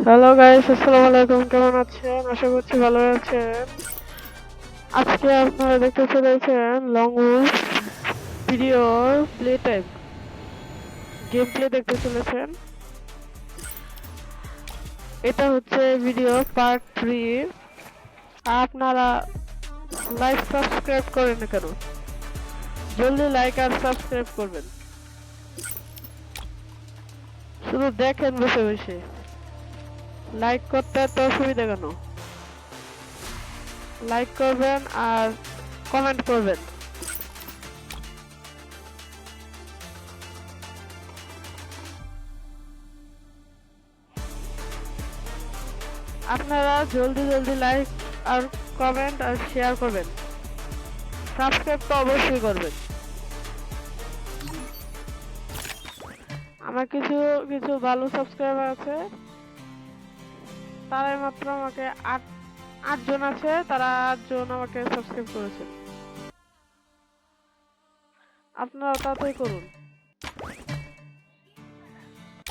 Hello guys, আসসালামু আলাইকুম। কেমন আছেন? আশা করছি ভালো আছেন। আজকে আপনারা দেখতে চলেছেন long Wolf video play time game play দেখতে চলেছেন। এটা হচ্ছে ভিডিও পার্ট 3। আপনারা লাইক সাবস্ক্রাইব করেন না কেন? জলদি লাইক আর সাবস্ক্রাইব করবেন। শুধু দেখেন বসে বসে, লাইক করতে এত অসুবিধা কেন? লাইক করবেন আর কমেন্ট করবেন। আপনারা জলদি জলদি লাইক আর কমেন্ট আর শেয়ার করবেন। সাবস্ক্রাইব তো অবশ্যই করবেন। আমার কিছু কিছু ভালো সাবস্ক্রাইবার আছে, তারাই মাত্র আমাকে আটজন আছে, তারা 8জন আমাকে সাবস্ক্রাইব করেছে। আপনারা তাড়াতাড়ি করুন,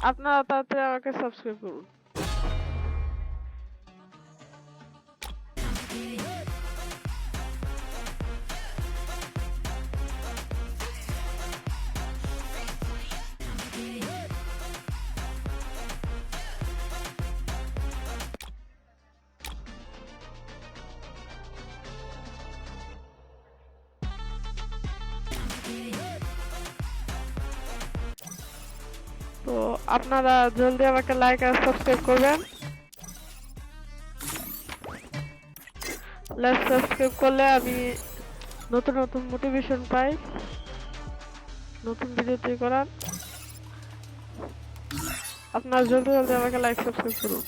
আপনারা তাড়াতাড়ি আমাকে সাবস্ক্রাইব করুন। তো আপনারা জলদি আমাকে লাইক আর সাবস্ক্রাইব করবেন। লাইক সাবস্ক্রাইব করলে আমি নতুন নতুন মোটিভেশন পাই নতুন ভিডিও তৈরি করার। আপনারা জলদি জলদি আমাকে লাইক সাবস্ক্রাইব করুন।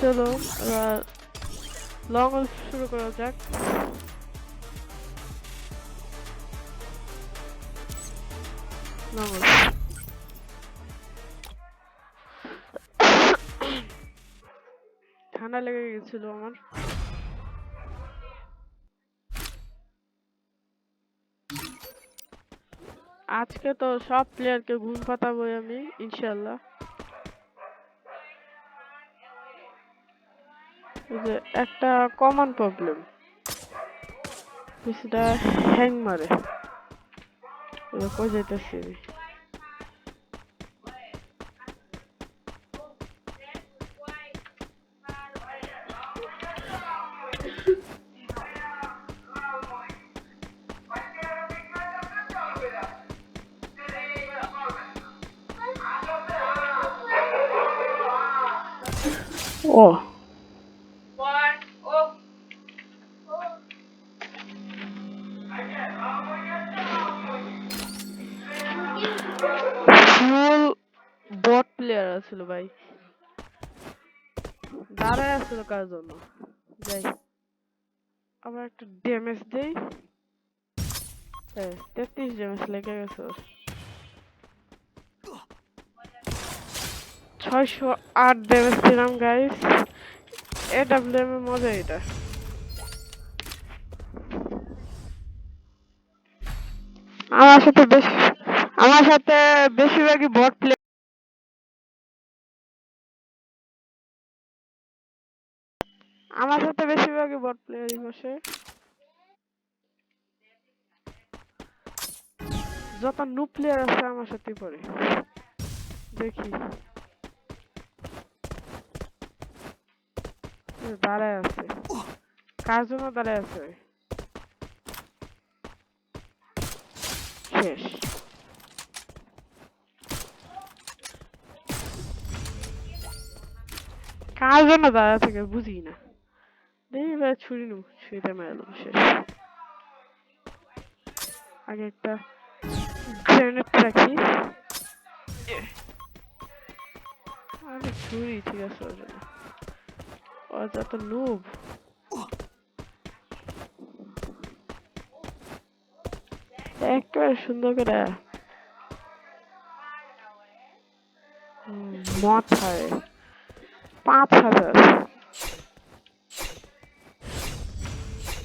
চলো এবার লং উলফ শুরু করা যাক। লং উলফ ঠান্ডা লেগে গেছিল আমার। আজকে তো সব প্লেয়ারকে ঘুম পাতাবো আমি, ইনশাল্লাহ। যে একটা কমন প্রবলেম, পিসিটা হ্যাং মারে। কই যাইতেছি আমি? ও ফুল বট প্লেয়ার আছিল ভাই, দাঁড়ায় আছিল কার জন্য? যাই আবার একটা ড্যামেজ দেই। 33 ড্যামেজ লেগে গেছে ওর। 608 ড্যামেজ দিলাম গাইস। এডব্লিউএম এর মজা এটা। আমার সাথে বেশি আমার সাথে বেশিরভাগই বট প্লেয়ার। আমার সাথে বেশিরভাগই বট প্লেয়ারই বসে। যত নুব প্লেয়ার আছে আমার সাথে পড়ে। দেখি দাঁড়ায় আছে, কার জন্য দাঁড়ায় আছে? শেষ। কার জন্য দাঁড়ায় থাকে বুঝি না। দেখি ভাই ছুরি নু, ছুরিটা মারলাম, শেষ। আগে একটা গ্রেনেড রাখি। আরে ছুরি ঠিক আছে ওর জন্য। ও যত নুব। একেবারে সুন্দর করে মাথায় 5000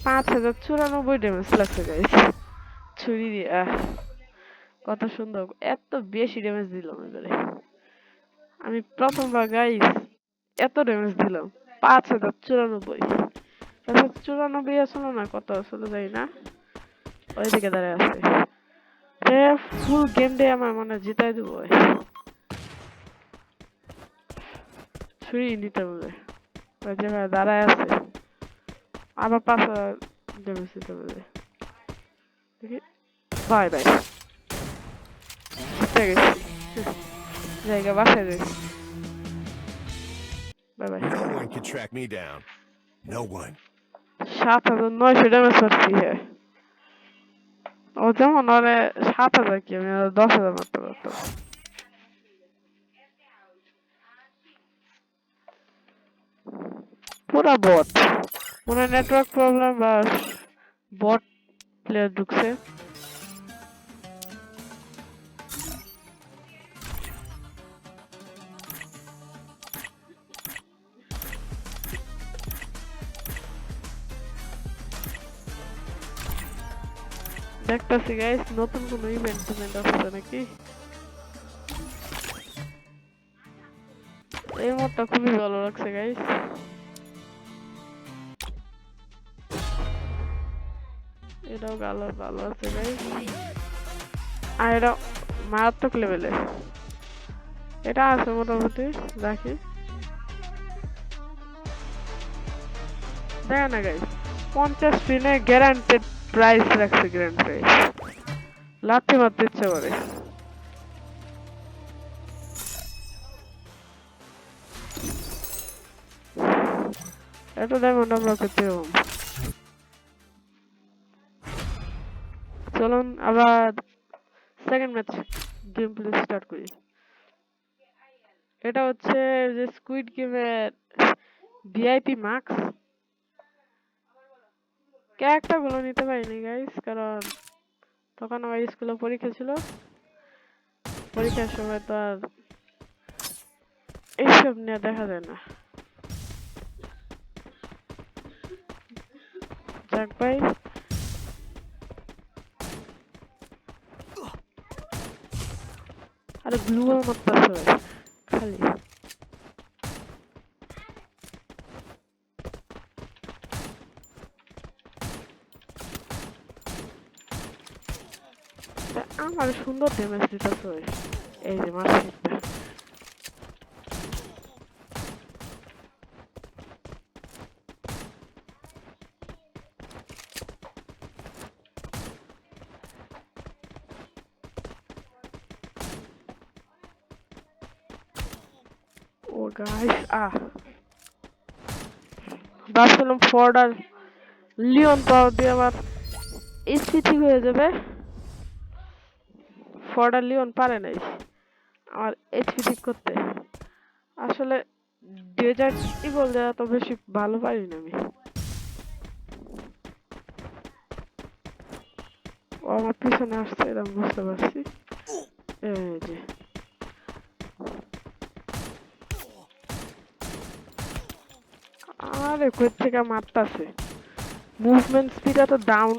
5094 ড্যামেজ লাগছে গাইস ছুরি দিয়ে কত সুন্দর এত বেশি ড্যামেজ দিলাম এবারে আমি প্রথমবার গাইস এত ড্যামেজ দিলাম 5094 54 আসলো না কত আসলো যাই না ওইদিকে দাঁড়ায় আছে ফুল গেম ডে আমার মনে জিতাই দেবো ছুরি নিতে বলে ওই জায়গায় দাঁড়ায় আছে আবার 5000 ড্যামেজ দিতে বলে দেখি বাই বাই জিতে গেছি জায়গা বাসায় গেছি bye bye No one can track me down. No one. 7900 damage করছি হ্যাঁ ও যেমন ওরে 7000 কি আমি 10000 মারতে পারতাম পুরা বট মনে নেটওয়ার্ক প্রবলেম বা বট প্লেয়ার ঢুকছে দেখতেছি গাইস নতুন কোন ইভেন্ট আসছে নাকি এই মোডটা খুবই ভালো লাগছে গাইস এটাও ভালো আছে গাইস আর এটা মারাত্মক লেভেলে এটা আছে মোটামুটি দেখি দেখেন না গাইস 50 স্পিনে গ্যারান্টেড প্রাইস রাখছে গ্র্যান্ড প্রাইস লাথি মারতে ইচ্ছা করে এত ডায়মন্ড আমরা করতে হবে চলুন আবার second match game play start করি এটা হচ্ছে যে স্কুইড গেমের ভিআইপি মার্কস ক্যারেক্টার গুলো নিতে পারিনি গাইস কারণ তখন আমার স্কুলে পরীক্ষা ছিল পরীক্ষার সময় তো আর এইসব নিয়ে দেখা যায় না যাক ভাই আরে ব্লু ওয়াল মারতেছে খালি আমার সুন্দর ড্যামেজ দিতেছে এই যে মারছে ও গাইস ভাবছিলাম ফোর্ড আর লিওন পাওয়ার দিয়ে আমার এইচপি ঠিক হয়ে যাবে ফোর্ড আর লিওন পারে নাই আমার এইচপি ঠিক করতে আসলে ডেজার্ট ইগল দেওয়া তো বেশি ভালো পারি না আমি ও আমার পিছনে আসছে এরকম বুঝতে পারছি এই যে আরে কই থেকে মারতাছে মুভমেন্ট স্পিড এত ডাউন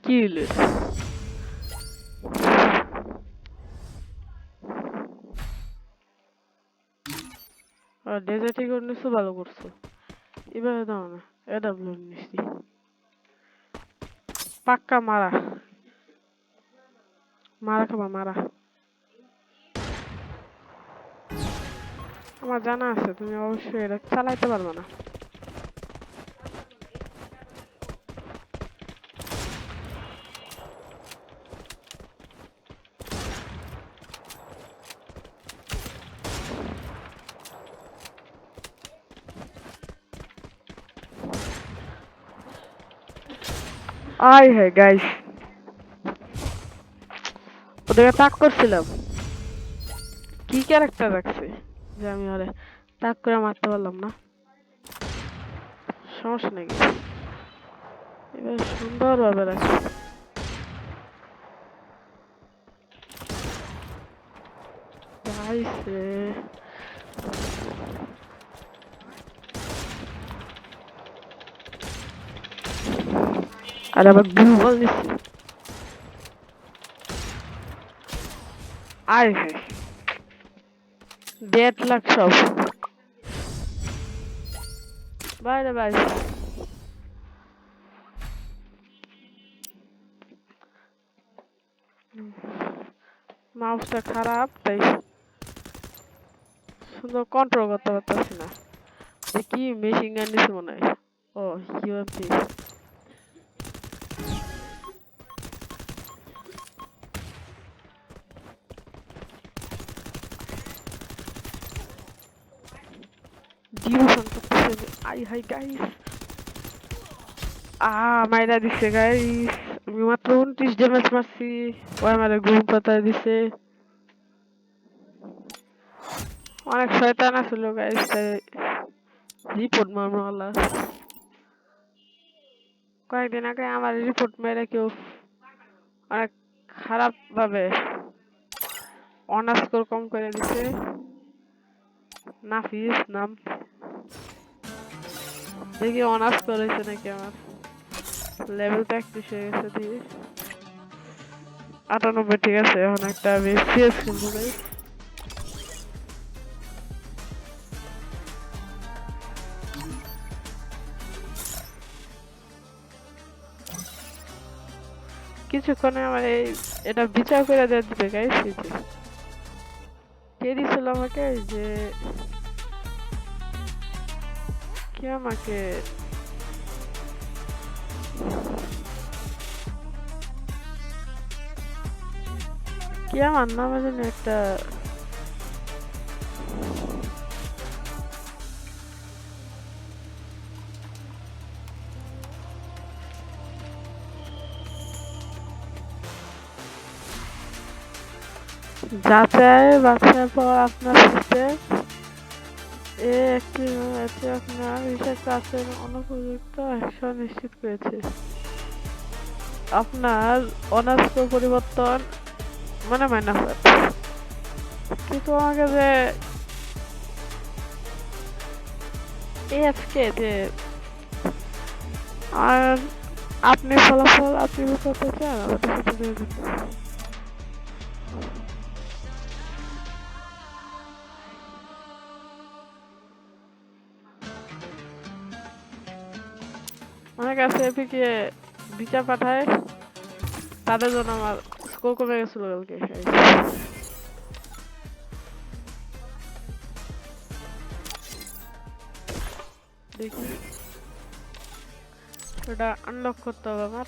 কি হলো ডেজার্ট ইগল নিছো ভালো করছো এবারে দাও না এডাব্লিউ নিছি পাক্কা মারা মারা খাবা মারা আমার জানা আছে তুমি অবশ্যই এটা চালাইতে পারবে না আই হে গাইস ওদেরকে তাক করছিলাম কি ক্যারেক্টার রাখছে যে আমি ওরে তাক করে মারতে পারলাম না সমস্যা নেই এবার সুন্দরভাবে রাখছে আইছে আর আবার গুগল দিচ্ছে আইছে ডেট লাখ সব বাইরে বাইরে মাউসটা খারাপ তাই সুন্দর কন্ট্রোল করতে পারতেছি না কি মেশিন গান দিচ্ছে মনে হয় ও ইউএমপি ডিউশন করতেছে আই হাই গাইস মাইরা দিছে গাইস আমি মাত্র 29 ড্যামেজ মারছি ও আমারে ঘুম পাতায় দিছে অনেক শয়তান আছিল গাইস তাই রিপোর্ট মারবো আল্লাহ কয়েকদিন আগে আমার রিপোর্ট মেরে কেউ অনেক খারাপ ভাবে অনার্স স্কোর কম করে দিছে নাফিস নাম দেখি অনার্স করেছে নাকি আমার লেভেল 31 হয়ে গেছে দিয়ে 98 ঠিক আছে এখন একটা আমি সিএস খেলবো গাইস কিছুক্ষণে আমার এটা বিচার করে দিয়ে দিবে গাইস কে দিছিল আমাকে যে কে আমাকে কি আমার নামে জানি একটা যাচাই বাছাই পর আপনার সিস্টেম একটি আপনার হিসাব কাজের অনুপযুক্ত অ্যাকশন নিশ্চিত করেছে আপনার অনার্স পরিবর্তন মানে মাইনাস কিন্তু আমাকে যে এফকে যে আর আপনি ফলাফল আপনি করতে চান আমাদের সাথে দিয়ে দিন অনেক আছে এপিকে বিচার পাঠায় তাদের জন্য আমার স্কোর কমে গেছিল কালকে দেখি ওটা আনলক করতে হবে আমার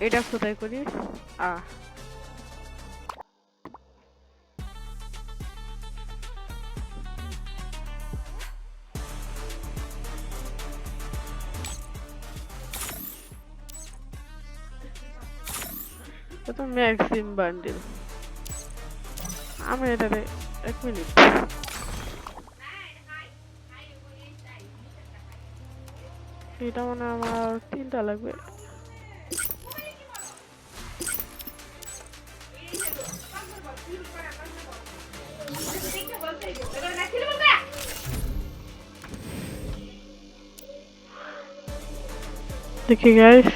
এটা কোথায় করি তো ম্যাক্সিম বান্ডেল আমি এটাতে 1 মিনিট এটা মানে আমার 3টা লাগবে দেখি গাইস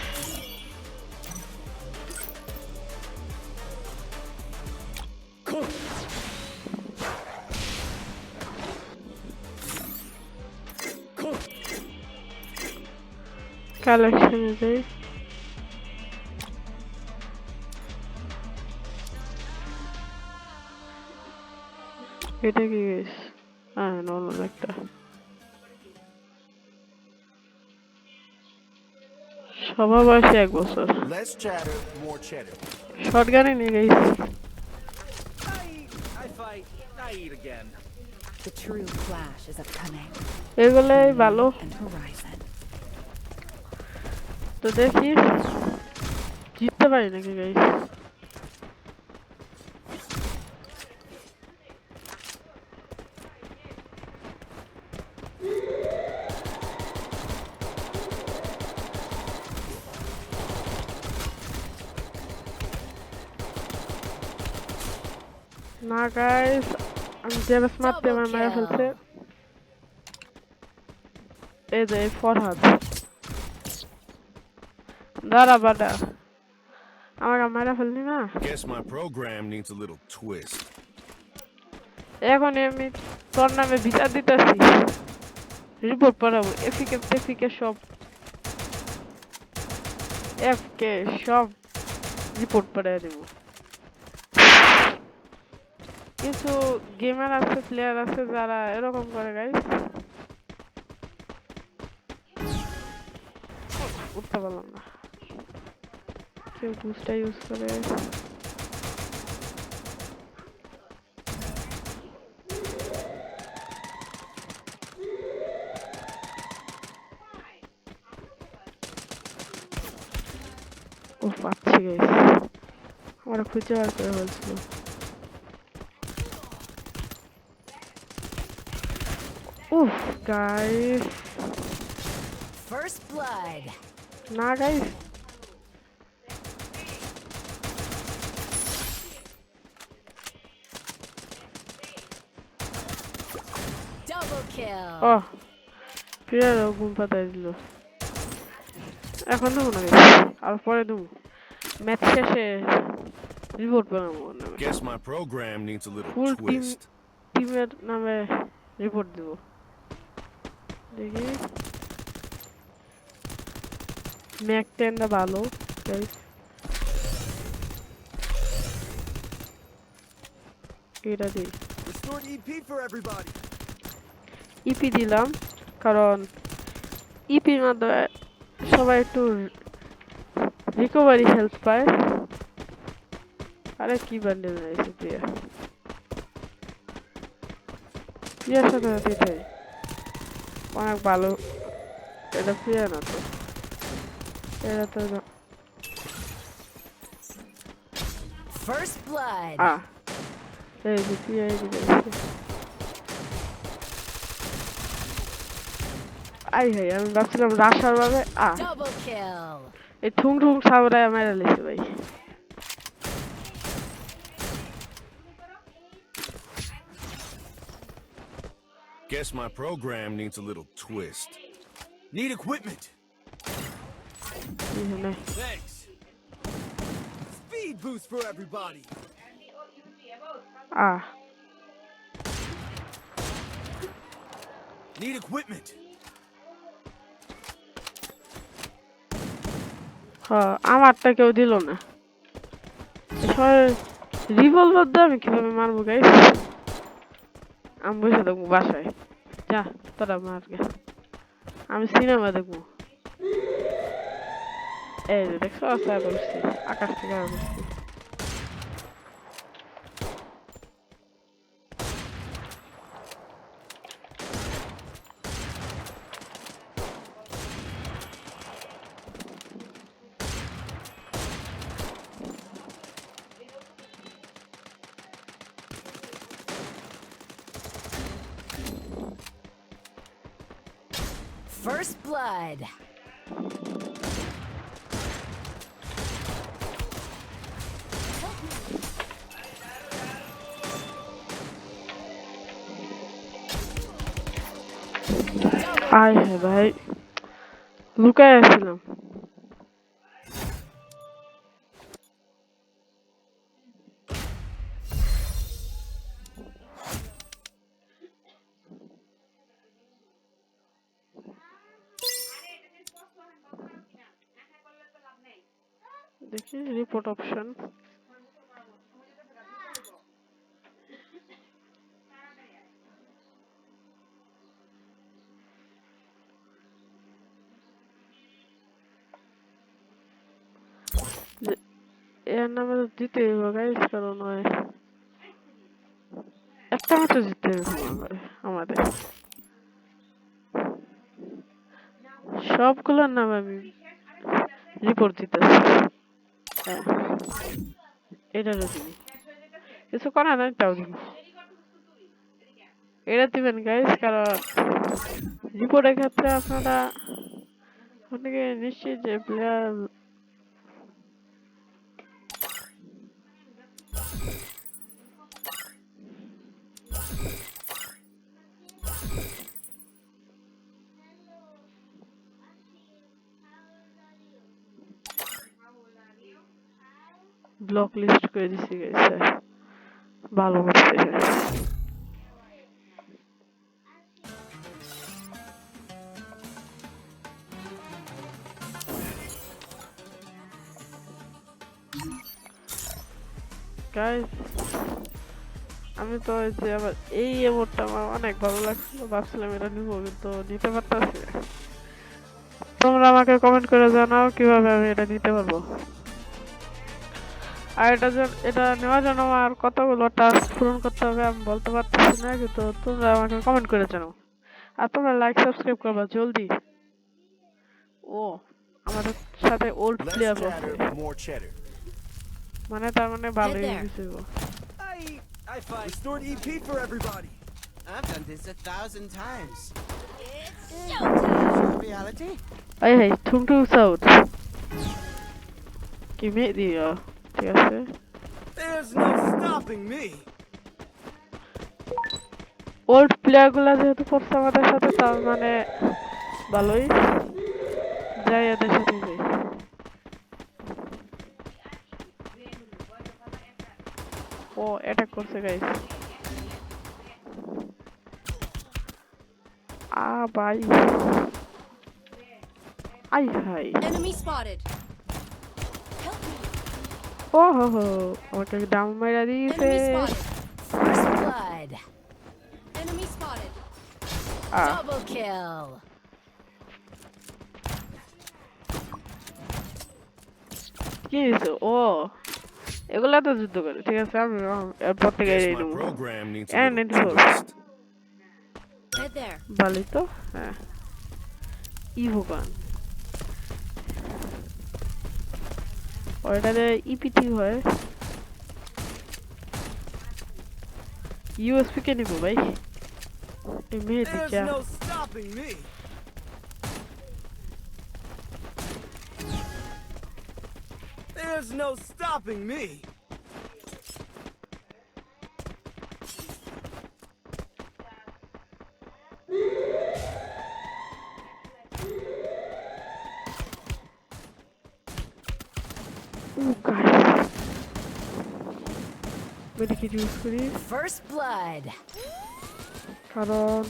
collection is এটা কি গাইস নরমাল একটা সবার বয়স 1 বছর Less chatter, more cheddar. শটগানে নিয়ে guys I fight, I eat again. The true flash is upcoming. এগুলাই ভালো And horizon. তো দেখি জিততে পারি নাকি গাইস না গাইস, আমি ড্যামেজ মারতে Double আমার মেরে ফেলছে। kill. এই যে এই ফরহাদ দাঁড়া বাডা, আমাকে মেরে ফেললি না। Guess my program needs a little twist. এখন আমি তোর নামে বিচার দিতেছি, রিপোর্ট পাঠাবো। এফিকে টেফিকে সব, এফকে সব রিপোর্ট পাঠিয়ে দেবো। কিছু গেমার আছে, প্লেয়ার আছে যারা এরকম করে গাইস, উঠতে পারলাম না। কেউ বুস্টটা ইউজ করে। ও পাচ্ছি গাইস, আমার খুঁজে বার করে বলছিল। উফ গাইস, First blood. না গাইস, Double kill. ও প্লেয়ারও ঘুম পাতায় দিল। এখন দেবো না গাইস, আর পরে দেবো। ম্যাচ শেষে রিপোর্ট বানাবো নামে, Guess my program needs a little full twist. টিমের নামে রিপোর্ট দিব। দেখি ম্যাক 10 টা ভালো গাইস, এটা দিই। Restored EP for everybody. EP দিলাম কারণ ইপির মাধ্যমে সবাই একটু রিকভারি হেল্প পায়। আরে কি বান্ডেল রয়েছে প্রিয়া, প্রিয়ার সাথে সাথে এটাই অনেক ভালো। এটা প্রিয়া না তো, এটা তো First blood. এই যে প্রিয়া এই যে রয়েছে। আই হাই, আমি ভাবছিলাম রাশার ভাবে Double kill. এই ঠুং ঠুং সাবরায় মেরে লেছে ভাই। Guess my program needs a little twist. Need equipment. এখানে Thanks. Speed boost for everybody. Need equipment. আমারটা কেউ দিল না। রিভলভার দিয়ে আমি কিভাবে মারবো গাইস? আমি বসে থাকবো বাসায়, যা তোরা মার গে, আমি সিনেমা দেখবো। এই যে দেখছো আশা করছি, আকাশ থেকে করছি। First blood. আয় হে ভাই, লুকায় আসছিলাম। দেখি রিপোর্ট অপশন, এর নামে তো দিতে হবে গাইস, কারণ ওই একটা মাত্র জিততে হবে আমাদের। সবগুলোর নামে আমি রিপোর্ট দিতেছি। এটারও দিবি, কিছু করার নাই, তাও দিবি। এটা দিবেন গাইস, কারণ রিপোর্টের ক্ষেত্রে আপনারা অনেকে নিশ্চিত যে প্লেয়ার ব্লক লিস্ট করে দিছি গাইস ভালো করছে গাইস আমি তো ওই যে আবার এই এমোটটা আমার অনেক ভালো লাগছিল ভাবছিলাম এটা নিবো কিন্তু নিতে পারতাছি না। তোমরা আমাকে কমেন্ট করে জানাও কিভাবে আমি এটা নিতে পারবো আর এটা নেওয়ার জন্য আমার কতগুলো টাস্ক পূরণ করতে হবে আমি বলতে পারতেছি না কিন্তু তোমরা আমাকে কমেন্ট করে জানাও আর তোমরা লাইক সাবস্ক্রাইব করবা জলদি ও আমাদের সাথে ওল্ড Less প্লেয়ার আছে chatter, more cheddar. মানে তার মানে ভালোই there. হইছে গো I find restored EP for everybody. I've done this 1,000 times. Showtime! Reality? এই হেই ঠুং ঠুং সাউথ কি মে দিও ঠিক আছে There's no stopping me. Old player গুলা যেহেতু পড়ছে আমাদের সাথে তার মানে ভালোই যাই এদের সাথে যাই ও অ্যাটাক করছে গাইস ভাই আই হাই Enemy spotted. Help me. ও হো হো আমাকে ডাউন মাইরা দিয়েছে Enemy spotted. First blood. Enemy spotted. Double kill. কি হয়েছে ও এগুলা তো যুদ্ধ করে ঠিক আছে আমি এরপর থেকে Guess এই my নেবো program needs a And little it twist. Head there. ভালোই তো হ্যাঁ ইভোগান ওইটাতে ইপিটি হয় ইউএসপি কে নিবো ভাই এই মেয়ে There's দিচ্ছা no stopping me. There's no stopping me. ও গাইস মেডিকেট ইউজ করি First blood. কারণ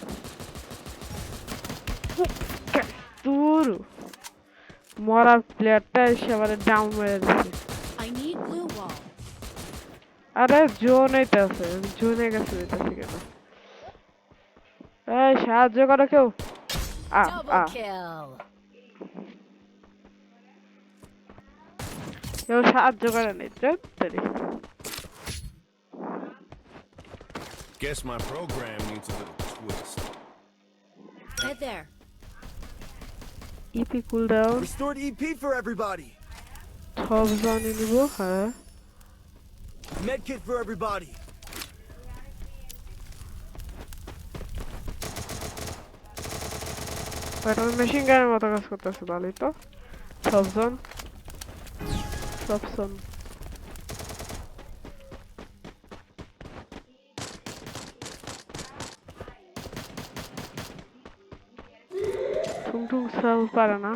দূর মরা প্লেয়ারটা এসে আবার ডাউন মেরে দিচ্ছে I need blue wall. আরে জোন এইটাছে জোনে গেছে এইটাছে কেন এই সাহায্য করো কেউ Double kill. কেউ সাহায্য করে নাই তাড়াতাড়ি Guess my program needs a little twist. Head there. EP cool down Restored EP for everybody. সব জানি নিব হ্যাঁ Medkit for everybody. এটা মেশিন গানের মতো কাজ করতেছে ভালোই তো সবজন সবজন ঠুং ঠুং সাল পারে না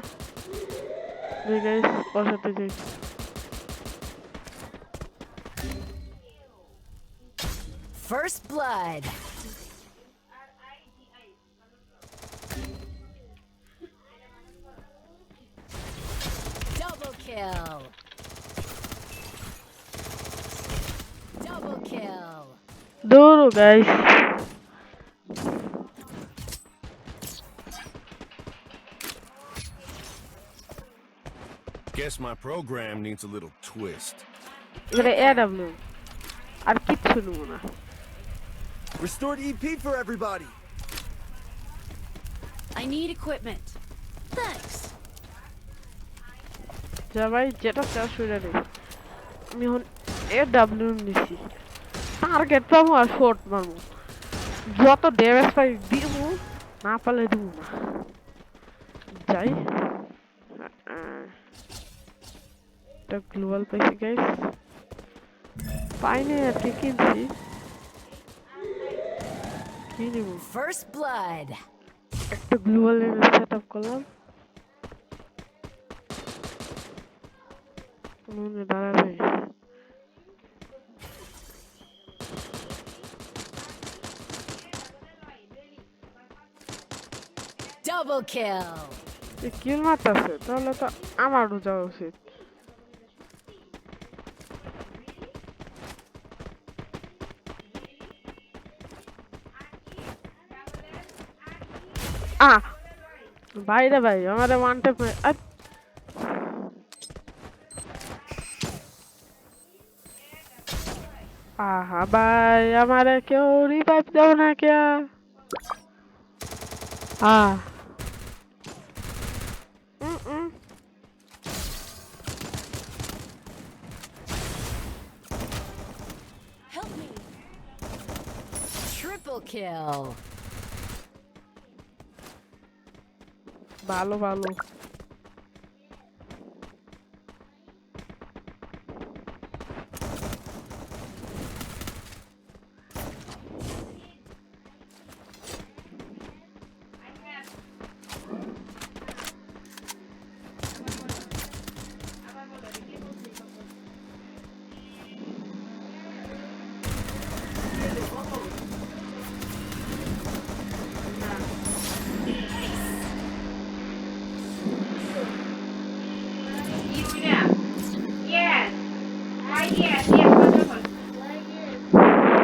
দুই গাইস ওর সাথে যাই First blood. Double kill. Double kill. দৌড়ো guys Guess my program needs a little twist. এবারে এডব্লিউ আর কিচ্ছু নেব না Restored EP for everybody. I need equipment. Thanks. যা ভাই যেটা চাও শুনে নেই আমি এখন এডব্লিউ নিছি টার্গেট পাবো আর শর্ট মারবো যত ড্যামেজ পাই দিব না পারলে দিব না যাই এটা গ্লোবাল পাইছি গাইস পাইনি আর কি কিনছি কি নিব First blood. একটা গ্লোবাল সেট আপ করলাম মনে দাঁড়াবে Double kill. কিল মারতেছে তাহলে তো আমারও যাওয়া উচিত বাইরে ভাই আমারে ওয়ান ট্যাপ আহা ভাই আমারে কেউ রিভাইভ দাও না কে Help me. Triple kill. ভালো ভালো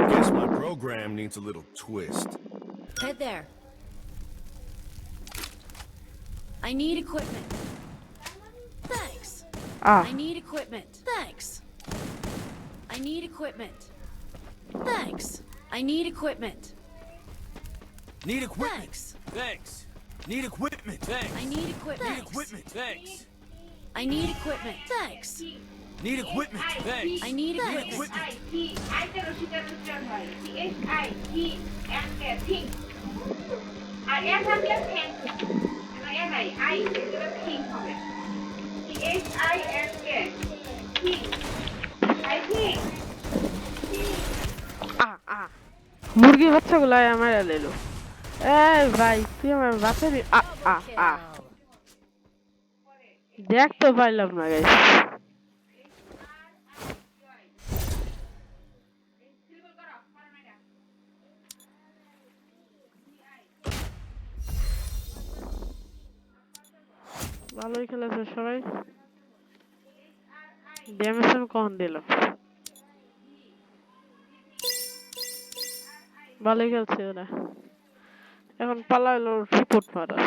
Guess my program needs a little twist. Head there. I need equipment. Thanks. I need equipment. Thanks. I need equipment. Thanks. I need equipment. Need equipment. Thanks. Thanks. Need equipment. Thanks. I need equipment. Need equipment. Thanks. I need equipment. Thanks. Need equipment. Thanks. I need Need equipment. equipment. মুরগি বাচ্চাগুলো আমার এলো এই ভাই তুই আমার বাচ্চারি Kill. দেখ তো পাইলাম না গাইস ভালোই খেলেছে সবাই ড্যামেজ কখন দিলাম ভালোই খেলছে ওরা এখন পালা হলো রিপোর্ট মারা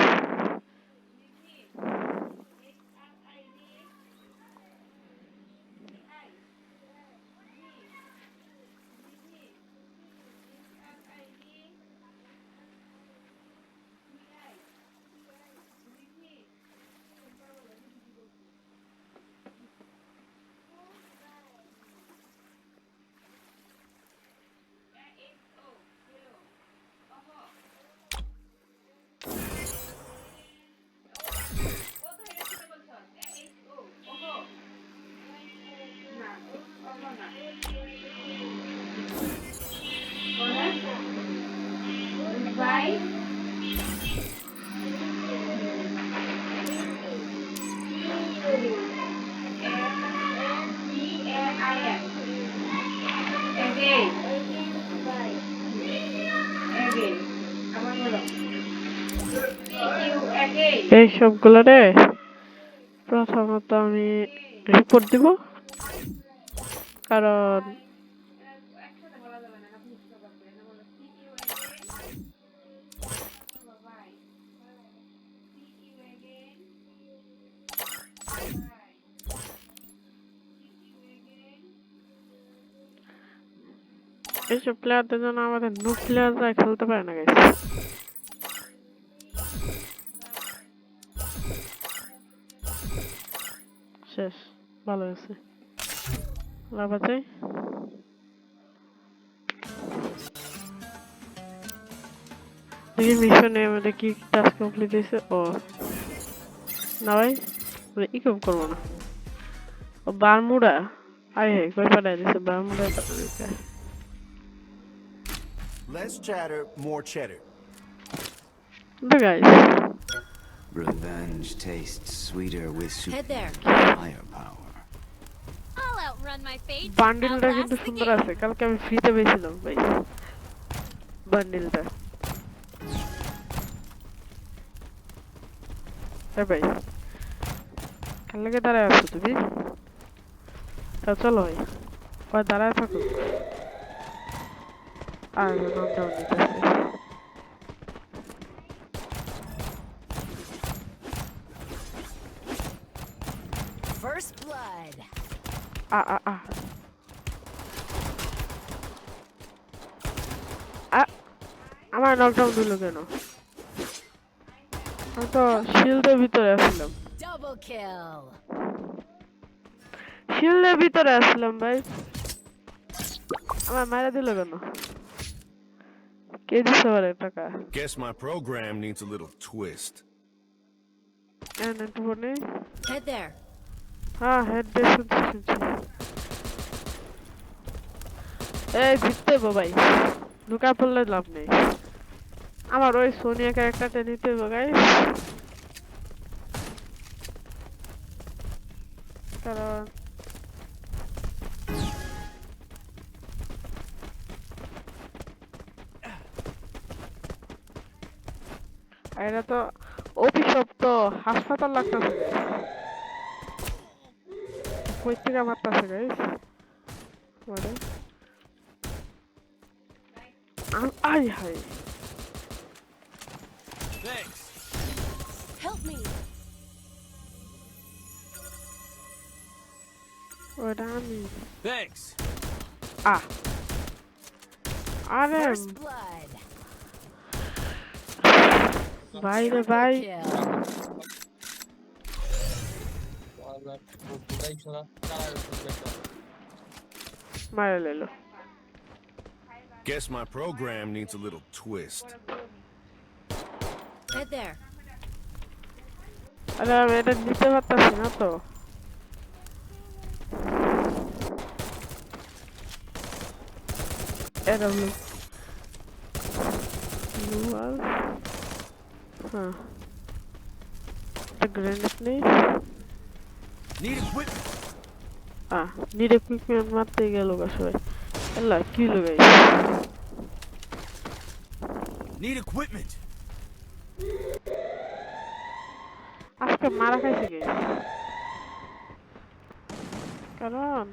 এই সবগুলো রে প্রথমত আমি রিপোর্ট দিব কারণ এইসব প্লেয়ারদের জন্য আমাদের নুক প্লেয়াররা খেলতে পারে না গাইস শেষ ভালো আছে লাভ আছে দেখি মিশনে আমাদের কি টাস্ক কমপ্লিট হয়েছে ও না ভাই ইকম করবো না ও বারমুডা আরে কই পাঠাই দিছে Bermuda Less chatter, more cheddar. The guys. Revenge tastes sweeter with Head there. firepower. I'll outrun my fate. বান্ডিলটা Outlast কিন্তু the সুন্দর game. আছে কালকে আমি ফ্রিতে পেয়েছিলাম ভাই বান্ডিলটা এ ভাই কাল লেগে দাঁড়ায় আছো তুমি চলো ভাই ওই দাঁড়ায় থাকো আর নকডাউন দিতেছে First blood. আমার নকডাউন দিল কেন আমি তো শিল্ডের ভিতরে আসলাম Double kill. শিল্ডের ভিতরে আসলাম ভাই আমার মারা দিল কেন কে দিছে আমার টাকা Guess my program needs a little twist. একটু ফোনে Head there. হ্যাঁ হেড দিয়ে শুনছি এই জিততে গো ভাই লুকা পড়লে লাভ নেই আমার ওই সোনিয়া ক্যারেক্টারটা নিতে হবে গাইস কারণ এটা তো অভিশপ্ত হাসপাতাল লাগতেছে কই থেকে মারতেছে গাইস মানে আই হাই Thanks. Help me. ওটা আমি Thanks. আরে First blood. ভাই রে ভাই Kill. মারা লেলো Guess my program needs a little twist. Head there. আরে আমি এটা নিতে পারতাছি না তো এটা ব্লু আর হ্যাঁ একটা গ্রেনেড নেই Need equipment. নিড ইকুইপমেন্ট মারতে গেল সবাই এলা কি লাগাই Need equipment. আজকে মারা খাইছে কে কারণ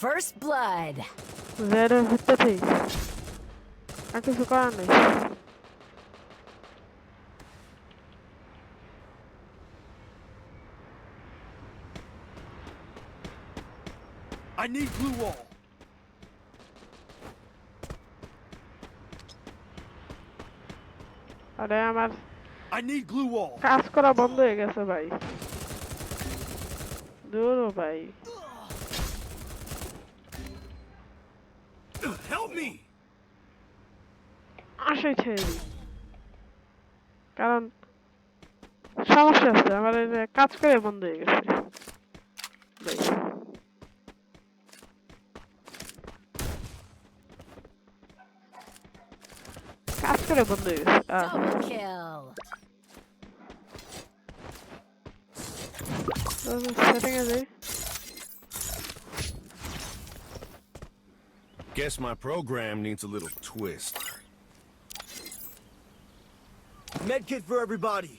First blood. জেরো ভিতরে আর কিছু করার নেই I need glue wall. আরে আমার I need glue wall. কাজ করা বন্ধ হয়ে গেছে ভাই দূর ভাই Help me. আসে ছেড়ে দিই কারণ সমস্যা আছে আমার এই যে কাজ করে বন্ধ হয়ে গেছে ভাই কাজ করে বন্ধ হয়ে গেছে Double kill. সেটিং এ যাই Guess my program needs a little twist. Medkit for everybody.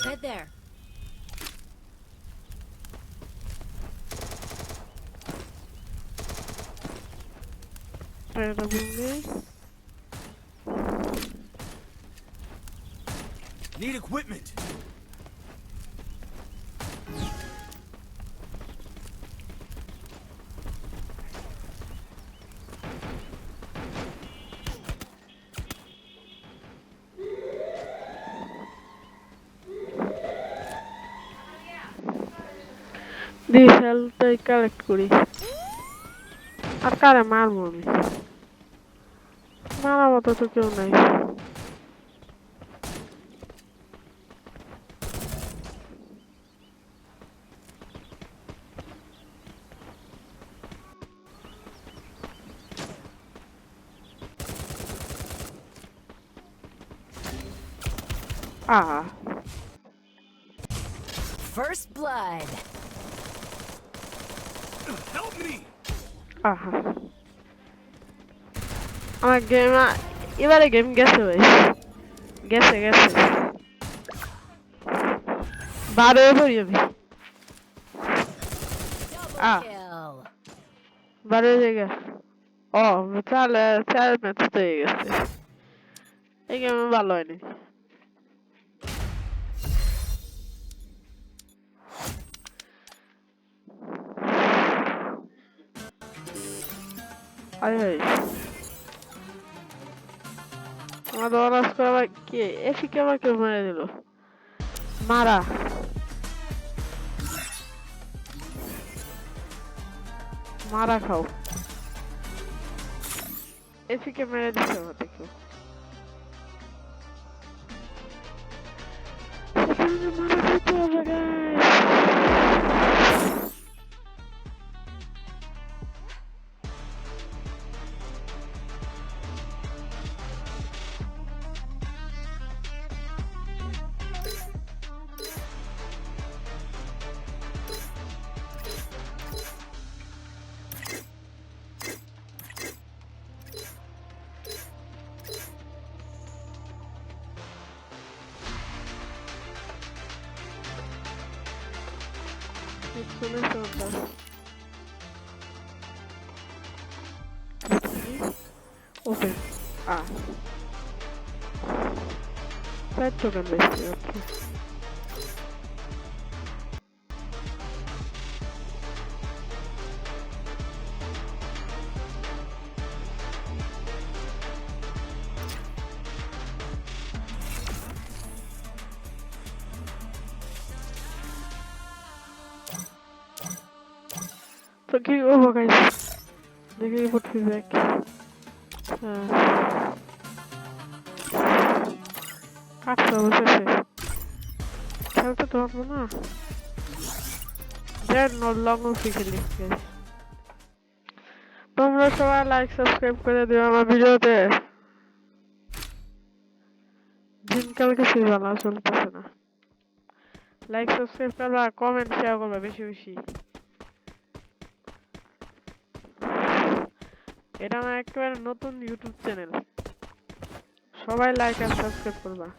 Head there. এটা বন্ধ Need equipment. দি হেলটাই কালেক্ট করি আর কারে মারবো আমি মারার মতো তো কেউ নাই First blood. Help me. আমার গেম এবারে গেম গেছে ভাই, গেছে গেছে 12 পড়ি আমি। Double kill. 12 জায়গা। ও তাহলে 4 ম্যাচ তো হয়ে গেছে। এই গেম ভালো হয়নি। আয় হায়, আমার অনার্স করে আবার কে এফিকে আমাকে মেরে দিল। মারা মারা খাও, এফিকে মেরে দিচ্ছে আমার দেখো। মারা দিতে হবে গাইস। শুনে শুনটা open That token basically, okay. So keep over guys. They can put feedback. কাটতে বসেছে খেলতে তো পারবো না দেন নো লং ফিজিক্যালি গাইস তোমরা সবাই লাইক সাবস্ক্রাইব করে দিও আমার ভিডিওতে দিনকাল কিছুই ভালো চলতেছে না লাইক সাবস্ক্রাইব করবা কমেন্ট শেয়ার করবা বেশি বেশি এটা আমার একেবারে নতুন ইউটিউব চ্যানেল সবাই লাইক আর সাবস্ক্রাইব করবা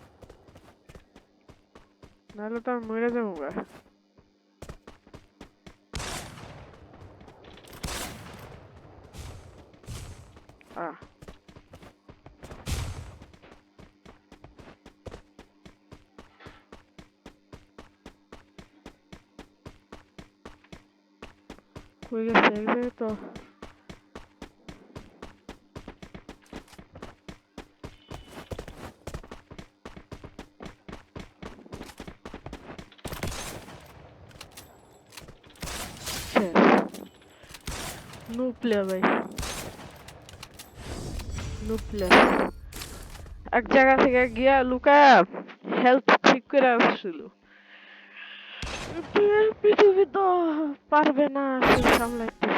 নাহলে তো আমি মরে যাবো গা কই গেছে এই তো नो प्लेयर भाई नो प्लेयर এক জায়গা থেকে গিয়া লুকায়া হেলথ ঠিক করে আসছিল পৃথিবী তো পারবে না সামলাইতে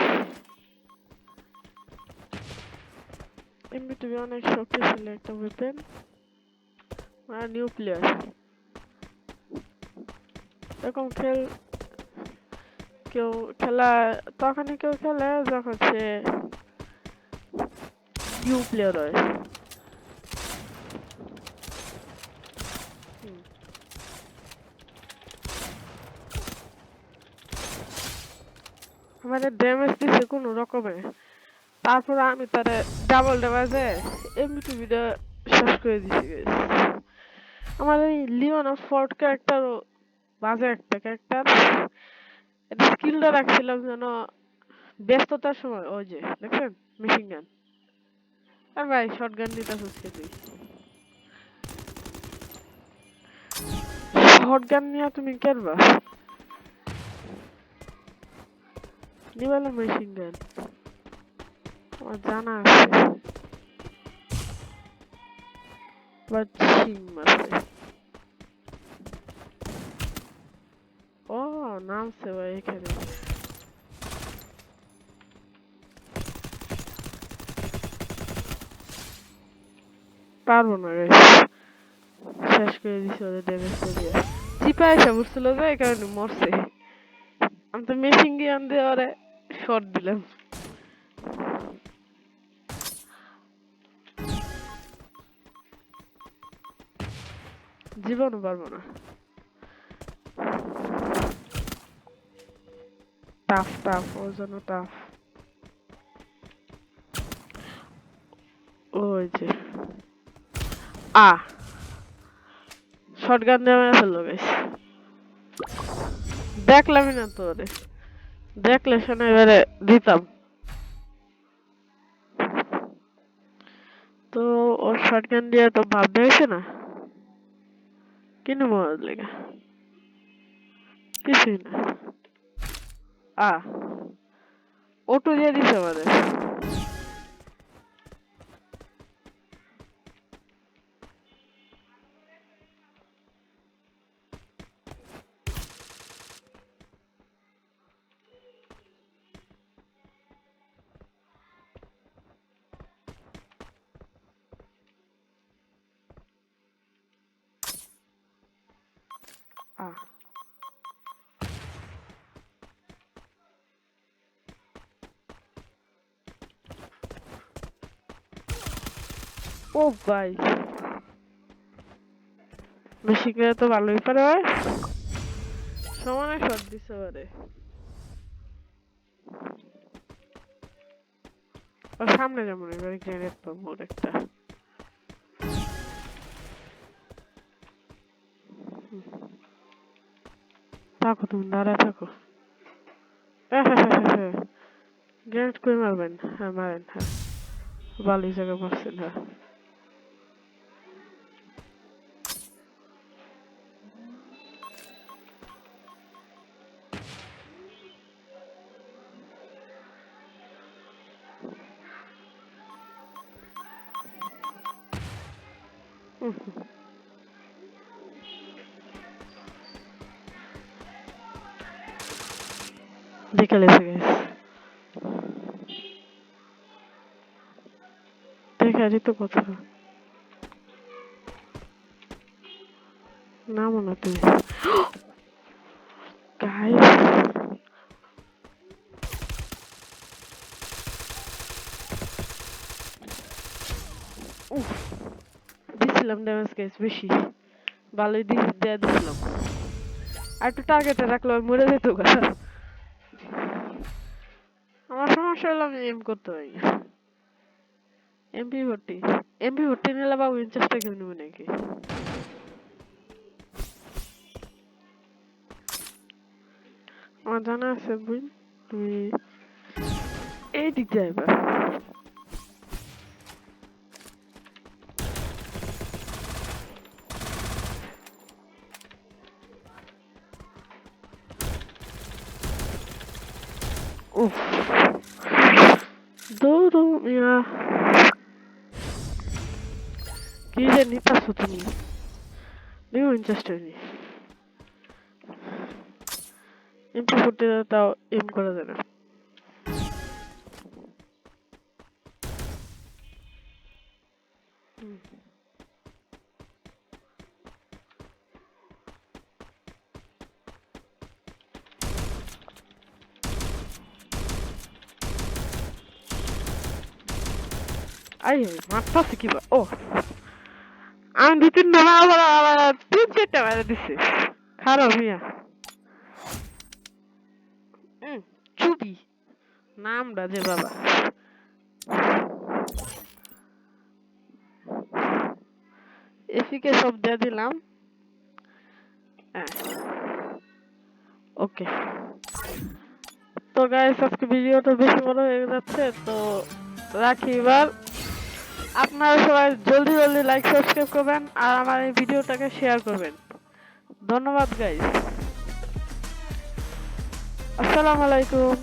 এমনি তুমি অনেক শক্তিশালী একটা ওয়েপেন আর নিউ প্লেয়ার এরকম কেউ খেলা তখনই কেউ খেলে যখন সে নিউ প্লেয়ার হয় আমাদের ড্যামেজ দিচ্ছে কোনো রকমে তারপর আমি তারে ডাবল ড্যামেজে এমনি ভিডিও শেষ করে দিছি আমার এই লিওনা ফোর্ট ক্যারেক্টারও বাজে একটা ক্যারেক্টার এটা স্কিলটা রাখছিলাম যেন ব্যস্ততার সময় ওই যে দেখছেন মেশিন গান আর ভাই শটগান দিতে হচ্ছে তুই শটগান নিয়ে তুমি খেলবা নিবালা মেশিন গান আমার জানা আছে বাট সিং আছে ও নামছে ভাই এখানে পারবো না গাইস শেষ করে দিছি ওদের ড্যামেজ দিয়ে চিপা এসে বুঝছিল যে এই কারণে মরছে আমি তো মেশিন গান দিয়ে ওরে শট দিলাম জীবনও পারবো না। টাফ টাফ ওর জন্য টাফ। ওই যে শটগান দিয়ে মেরে ফেললো গাইস। দেখলামই না তো ওরে, দেখলে শোনা এবারে দিতাম। তো ওর শটগান দিয়ে তো ভাব দেখছে না, কিনে মরার লেগে কিছুই না। ওটু দিয়ে দিছে আমাদের। ও ভাই বেশি করে তো ভালোই পারে ভাই, সমানে শট দিছে ওরে। ওর সামনে যেমন এবারে গ্রেনেড পাবো ওর একটা। থাকো তুমি দাঁড়ায় থাকো। গ্রেনেড করে মারবেন? হ্যাঁ মারেন। হ্যাঁ ভালো জায়গায় মারছেন। হ্যাঁ দেখে লেছে গেছে। দেখারই তো কথা না মনে তুমি গাইস। দিছিলাম ড্যামেজ গাইস বেশি, ভালোই দিয়ে দিছিলাম। আর একটু টার্গেটে রাখলে মরে যেত। আমার সমস্যা হলো আমি এম করতে পারি না। এমপি40 নিলে বা উইনচেস্টার কেউ নেবে নাকি? আমার জানা আছে বুঝ, তুমি এই দিক যাইবা। উফ দৌড়ো মিয়া, কি যে নিতাছো তুমি? নিউ উইনচেস্টার নি এমপি40 তাও এম করা যায় না। আই মারতাছে কি? ও আমি 2-3 আবার 3-4টা মেরে দিছি। খারাপ মিয়া চুপি নামটা যে বাবা। এফিকে সব দিয়ে দিলাম। ওকে তো গাইস আজকে ভিডিওটা বেশি বড় হয়ে যাচ্ছে, তো রাখি এবার। আপনারা সবাই জলদি জলদি লাইক সাবস্ক্রাইব করবেন আর আমার এই ভিডিওটাকে শেয়ার করবেন। ধন্যবাদ গাইস, আসসালামু আলাইকুম।